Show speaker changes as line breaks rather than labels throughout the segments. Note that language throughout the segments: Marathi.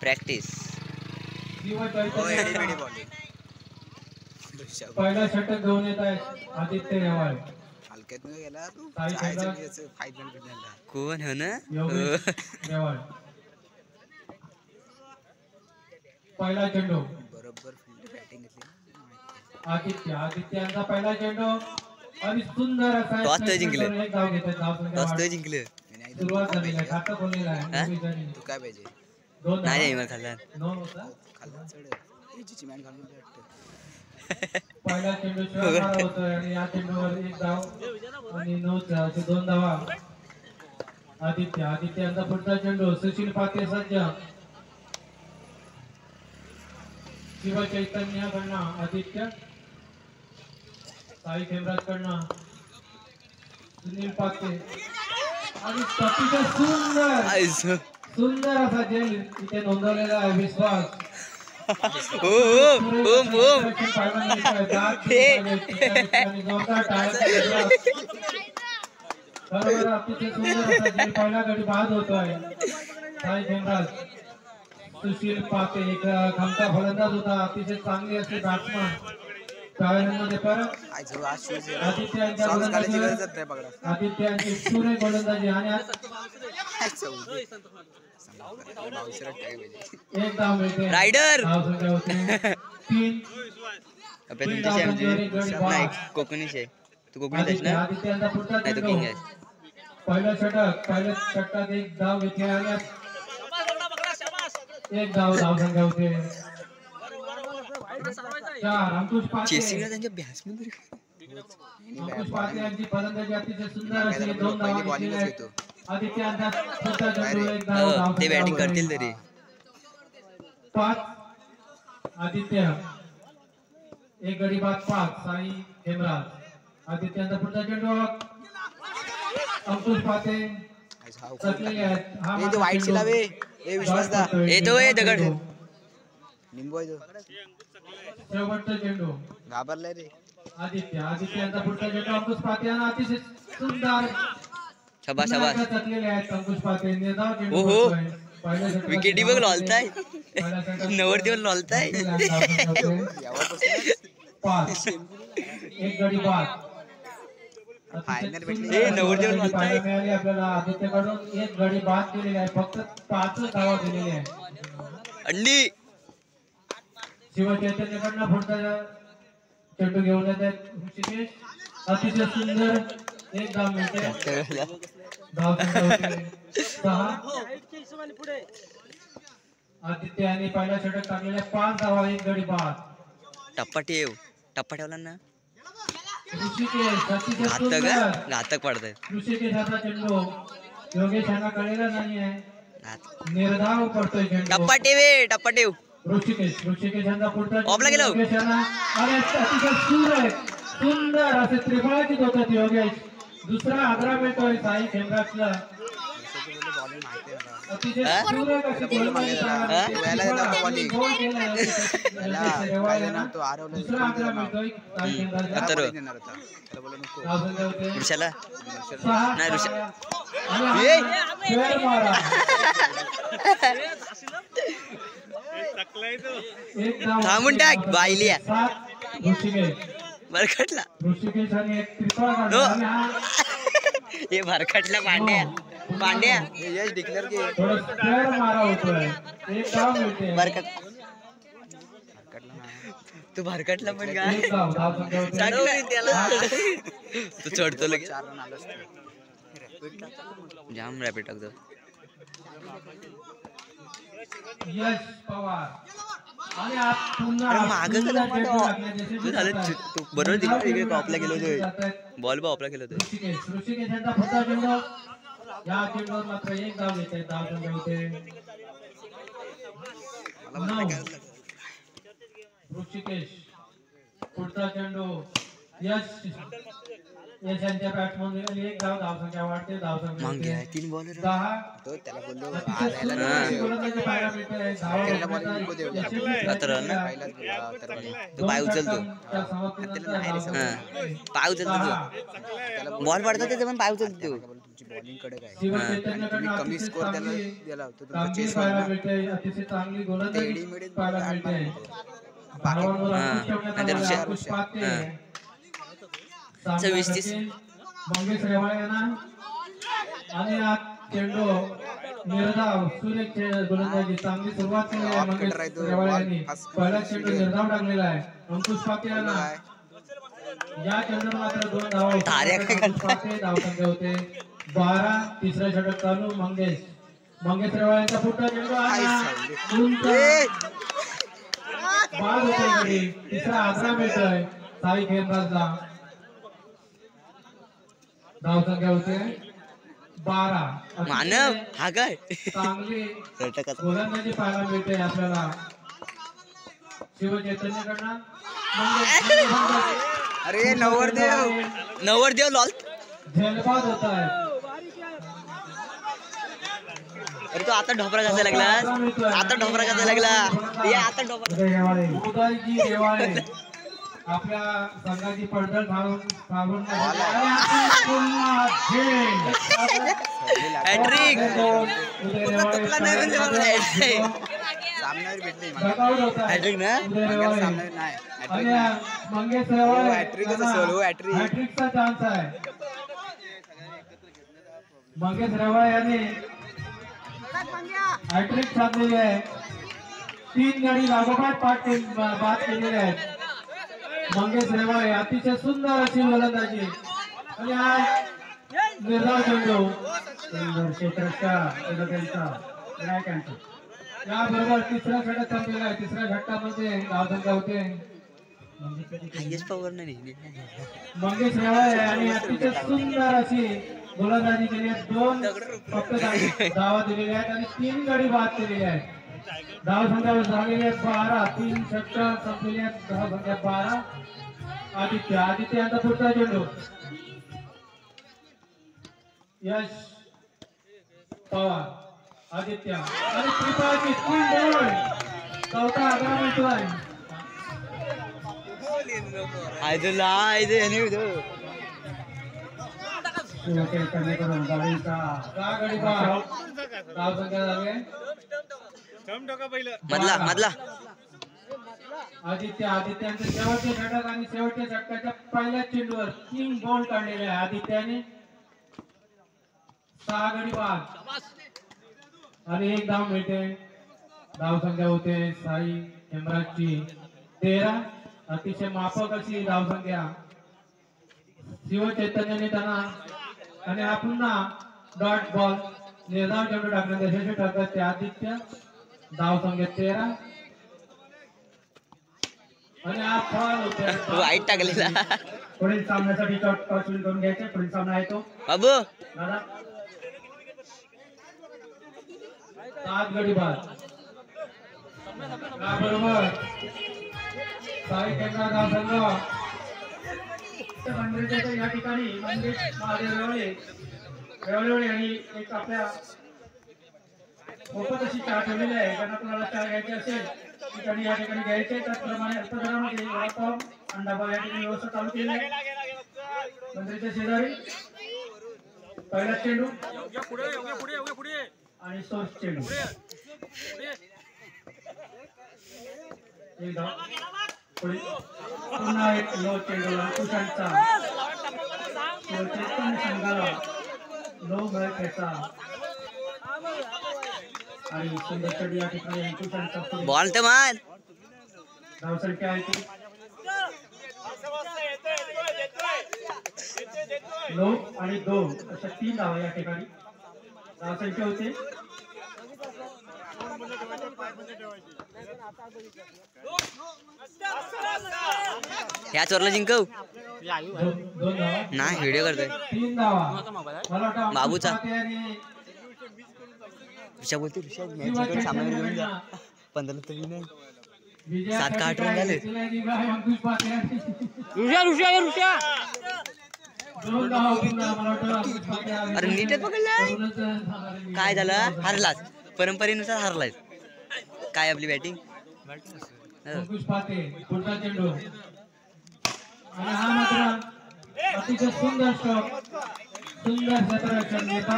प्रॅक्टिस
पहिला षटक घेऊन येत आहे आदित्य नेवाळ.
हलक्यात गेला तू
कोण हो ना
योगेश नेवाळ. पहिला चेंडू
बरोबर बॅटिंग घेतली
आदित्यांचा पहिला चेंडू आणि सुंदर असा
टॉस तर जिंकलं.
एक धाव घेतात.
टॉस तर जिंकलं.
सुरुवात झाली आहे. खाता बोललेला आहे.
तू काय पाहिजे
दोन
नाही मला खाल्ला.
नोन होता.
खाल्ला चढ याची मॅन घालून वाटतं.
पहिला चेंडू मारा होतोय आणि या चेंडूवर एक धाव आणि 9 दोन धावा. आदित्यांचा पुढचा चेंडू सुशील पाते सज्ज. शिव चैतन्यकडनं आदित्य. साई खेमराजकडनं सुनील पाते आणि अतिशय सुंदर असा जेल इथे नोंदवलेला आहे. विश्वास बरोबर अतिशय सुंदर असा जेल पहिला गडी बाद होतोय. साई खेमराज सुशील पाते एक खमका फलंदाज होता. अतिशय चांगली असे बॅट्समन. मध्ये परत आदित्यांची सुरे गोलंदाजी आणि एक धाव मिळते.
रायडर
तीन
नाही कोकणीच आहे. तू कोकणीच ना.
आदित्यांचा पुढचा
नाही तो
चेंडू.
किंग आहे.
पहिल्या षटकात एक धाव घेतली आणि एक धाव संख्या होते. अंकुश पाटे यांची फलंदाजी अतिशय सुंदर अशी 2 धावा घेतलेल्या आहेत. आदित्यांचा पुढचा चेंडू एक धाव.
ते बॅटिंग करतील तरी
5 आदित्य एक गडी बाद 5. साई खेमराज. आदित्यांचा पुढचा चेंडू अंकुश पाटे सकलेले आहेत. हा
वाईट शिलावे ए विश्वासदा
येतो ए दगड
निंबू आहे तो.
शेवटचा चेंडू
घाबरलाय रे
आदित्यांचा पुढचा चेंडू अंकुश पाटे यांना अतिशय सुंदर
शाबास शाबास.
सकलेले आहेत. अंकुश पाटे निर्धाव चेंडू
ओहो
करतोय.
विकेटी बघ लॉलताय. नवरदेव लॉलताय.
5 एक गडी बाद.
फायनल भेटली.
ए नवरदेव लॉलताय.
आपल्याला आदित्यकडून एक गडी बाद केलेली आहे. फक्त 5 धावा दिलेल्या आहेत.
अंडी
शिव चैतन्यकडनं पुढचा चेंडू घेऊन येतात ऋषिकेश. अतिशय सुंदर एक धाव मिळते. धाव संख्या होते 6. आदित्य यांनी पहिला षटक टाकलेल्या 5 धावा एक गडी बाद.
टप्पा ठेवला ना.
ऋषिकेश अतिशय
घातक
सुंदर.
घातक पडतंय.
ऋषिकेशाचा चेंडू योगेश यांना कळलेला नाही आहे. निर्धाव पडतोय चेंडू.
टप्पा ठेव.
ऋषिकेशांचा पुढचा
ऑफला गेलो.
योगेश यांना आणि अतिशय सुंदर असे त्रिफळाचीत होतात योगेश. दुसरा आग्रा मिळतोय साई खेमराजला. अतिशय सुंदर अशी गोलंदाजी दुसरा आग्रा मिळतोय साई खेमराजला.
ऋषाला
6
नाही ऋषा
खेळ मारा.
थांबून टाक बायलिया.
7 ऋषिकेश
भरकटला.
ऋषिकेशाने एक त्रिफळ काढला आणि हा
हे भरकटला पांड्या
यश डिक्लेअर की
थोडं खेळ मारा होतोय. एक धाव मिळते.
भरकट तू भरकटला पण काय
एक धाव संख्या होते.
टाकलं त्याला. तू चढतो लगेच.
4 रन आलं
जाम रॅपिड टाकतो.
यश पवार आणि पुन्हा
माग तू झालं तू बरोबर दिली तिकडे टॉपला गेलो होतो. बॉल ऑफला गेलो होतो.
ऋषिकेशांचा पुढचा चेंडू. या चेंडूवर मात्र एक धाव घेते. धाव संख्या होते 9. ऋषिकेश पुढचा चेंडू यशांच्या बॅट्समन एक धाव संख्या वाढते. धाव संख्या
मागे 3 बॉलर
10.
तो त्याला बोललो
गोलंदाजी पाहायला मिळते.
तू पाय उचलतो. पाय उचलतो बॉल पडतो त्याचा पण पाय उचलतो.
तुमची बॉलिंग कडक आहे
शिव
हा.
आणि
चैतन्यकडनं
तुम्ही कमी
अतिशय
स्कोर त्याला
चांगली
दिला होता तुमचा
कामगिरी
चेस
पाहायला
ना
मिळते. अतिशय चांगली गोलंदाजी
तेडी मिळेल
पाहायला
आठ
मिळते.
मारा
धावांवर
हा.
अंकुश ठेवण्यात
नंतर
आलेला
ऋषभ.
अंकुश पाते.
हा.
सामना
26-30.
सचिन मंगेश रेवाळे यांना आणि आज चेंडू निर्धाव सुरेख गोलंदाजी चांगली सुरुवात केली आहे मंगेश रेवाळे यांनी. पहिला चेंडू निर्धाव टाकलेला आहे अंकुश पाते यांना. या चेंडूवर मात्र 2 धावा
धाऱ्या काय
अंकुश पाते. धावसंख्या होते 12. तिसरा षटक चालू. मंगेश रेवाळ्यांचा पुढचा चेंडू आला. बाद होते गडी. तिसरा आसरा मिळतोय साई खेमराजला. धावसंख्या होते 12.
मानव हा काय
चांगली
षटकाचा
गोलंदाजी पाहायला मिळते आपल्याला शिव चैतन्यकडनं.
अरे नवरदेव
नवरदेव लॉल
झेलबाद होत आहे.
अरे तो आता ढोपरा घासायला लागला. आता ढोपरा घासायला लागला. ये आता ढोपरा
उदयजी रेवाळे आपल्या संघाची पडझड थांबून
हॅट्रिक.
उदय रेवाळे
सामन्यावर भेटले
डकआउट होत आहे.
हॅट्रिक ना
उदय रेवाळे
सामन्यावर नाही
आणि मंगेश रेवाळे
हॅट्रिकच असेल, हो, हॅट्रिक.
हॅट्रिकचा चान्स आहे. मंगेश रेवाळे यांनी हॅट्रिक साधलेली आहे. 3 गडी लागोपाठ बाद केलेले आहेत. मंगेश रेवाळे अतिशय सुंदर अशी गोलंदाजी आणि आज निर्धाव चेंडू क्षेत्राच्या याबरोबर तिसरा षटक संपलेला आहे. तिसऱ्या षटकामध्ये धावसंख्या होते
यश पवार नाही
मंगेश रेवाळे आणि अतिशय सुंदर अशी गोलंदाजी केली आहे. 2 फक्त धावा दिलेल्या आहेत आणि 3 गडी बाद केलेले आहेत. धावसंख्या झालेली आहे 12. 3 षटक संपलेली आहेत. धावसंख्या 12. आदित्य यांचा पुढचा चेंडू यश पवार आदित्य आणि त्रिपाठी 3 बॉल. चौथा आग्रा मिळतोय.
मधला मधला
आदित्यांचे शेवटचे षटक आणि शेवटच्या षटकाच्या पहिल्या चेंडूवर 3 बॉल काढलेले आहे आदित्याने. 6 गडी बाद आणि 1 धाव मिळते. धावसंख्या होते साई हेमराजची 13. अतिशय माफक अशी धावसंख्या शिव चैतन्याने त्यांना आणि हा पुन्हा डॉट बॉल निर्धाव चेंडू टाकण्यात यशस्वी ठरतात ते आदित्य. धावसंख्या 13 आणि हा फॉल होते.
वाईट टाकलेला
पुढील सामन्यासाठी टॉस करून घ्यायचे. पुढील सामना आहे तो
बाबू
दादा 7 गडी बाद. बरोबर साई केंद्राचा संघ या ठिकाणी मंगेश महादेव रेवळे आणि एक आपल्या मोफत अशी चहा ठेवलेली आहे. त्यांना कोणाला चहा घ्यायची असेल त्यांनी या ठिकाणी घ्यायचे. त्याचप्रमाणे अल्पदरामध्ये वडापाव अंडापाव या ठिकाणी व्यवस्था चालू केली आहे. मंदिराच्या शेजारी पहिला चेंडू आणि सोर्स चेंडू पुन्हा एक लो चेंडू अंकुशांचा संघाला लो घ्यायचा आणि सुंदर चेंडू या ठिकाणी अंकुशांचा
बॉल तर मार.
धावसंख्या आहे ती 9 आणि 2 अशा 3 धावा या ठिकाणी धावसंख्या होते.
या चोरला जिंकव
2 धावा
नाही व्हिडिओ करतोय
3 धावा मला वाटतं
बाबूचा.
आणि
ऋषा बोलते ऋषा मॅच सामने घेऊन जा 15 तरी नाही 7 का 8 रन झाले. अरे नीटच पकडलाय. काय झालं हरलाच परंपरेनुसार हरलाय. काय आपली बॅटिंग
अंकुश पाते पुढचा चेंडू आणि हा मात्र अतिशय सुंदर स्ट्रोक सुंदर क्षेत्ररक्षण नेता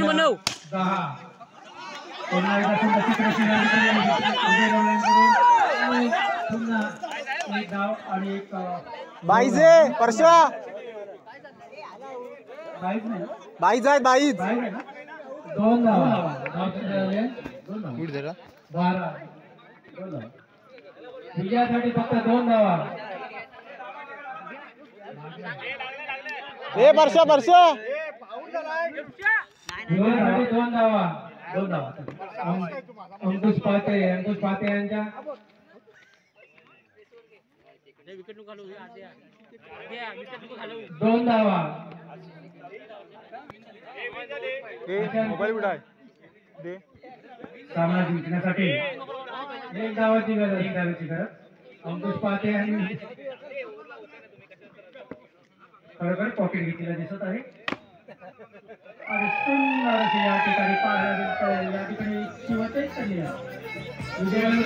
बनव
10 पुन्हा एकदा सुंदर क्षेत्ररक्षण पुन्हा एक धाव आणि एक
बाईजे परशा
बाईक नाही
बाईज आहेत बाईज
बाईक आहे ना 2 धावा झाले 12 विजयासाठी फक्त 2 धावा
ए परशा परशा
विजयासाठी 2 धावा अंकुश पाते यांच्या दोन धावा
मोबाईल कुठं आहे दे
सामना जिंकण्यासाठी एक धावाची गरज अंकुश पाते आणि खरोखर पॉकेट घेतलेला दिसत आहे आणि सुंदर असे या ठिकाणी पाहायला या ठिकाणी शिवतेच विजयाला